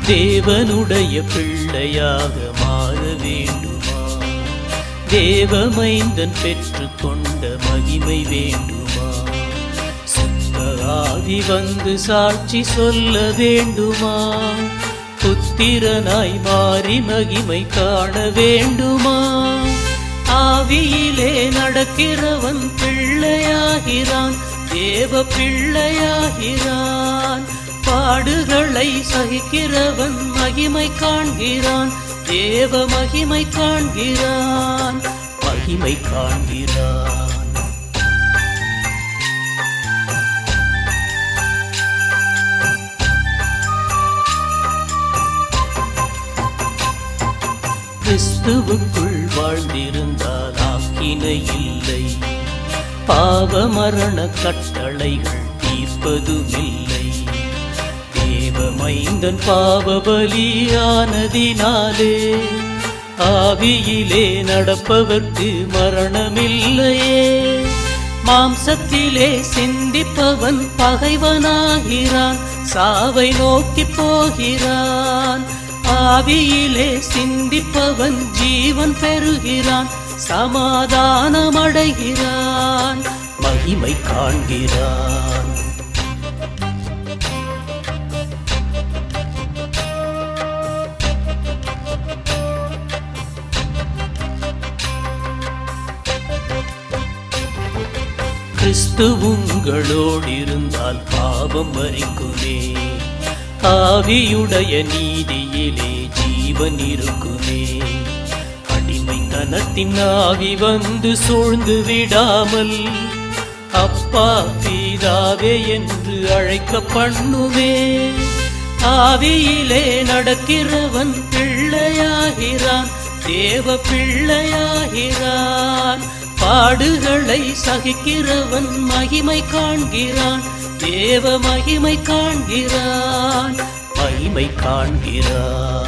தேவனுடைய பிள்ளையாக மாற வேண்டுமா? தேவமைந்தன் பெற்று கொண்ட மகிமை வேண்டுமா? சுத்த ஆவி வந்து சாட்சி சொல்ல வேண்டுமா? புத்திரனாய் மாறி மகிமை காண வேண்டுமா? ஆவியிலே நடக்கிறவன் பிள்ளையாகிறான், தேவ பிள்ளையாகிறான். பாடுகளை சகிக்கிறவன் மகிமை காண்கிறான், தேவ மகிமை காண்கிறான், மகிமை காண்கிறான். கிறிஸ்துவுக்குள் வாழ்ந்திருந்தால் ஆக்கினை இல்லை, பாவ மரண கட்டளைகள் தீர்ப்பதுமில்லை. தேவமைந்தன் பாவ பலியானதினாலே ஆவியிலே நடப்பவர்க்கு மரணமில்லையே. மாம்சத்திலே சிந்திப்பவன் பகைவனாகிறான், சாவை நோக்கி போகிறான். ஆவியிலே சிந்திப்பவன் ஜீவன் பெறுகிறான், சமாதானமடைகிறான், மகிமை காண்கிறான். கிறிஸ்து உங்களோடு இருந்தால் பாவம் மறிக்குமே, ஆவியுடைய நீதியிலே ஜீவன் இருக்குமே. அடிமைத்தனத்தின் ஆவி வந்து சூழ்ந்து விடாமல் அப்பா பிதாவே என்று அழைக்க பண்ணுவே. ஆவியிலே நடக்கிறவன் பிள்ளையாகிறான், தேவ பிள்ளையாகிறான். பாடுகளை சகிக்கிறவன் மகிமை காண்கிறான், தேவ மகிமை காண்கிறான், மகிமை காண்கிறான்.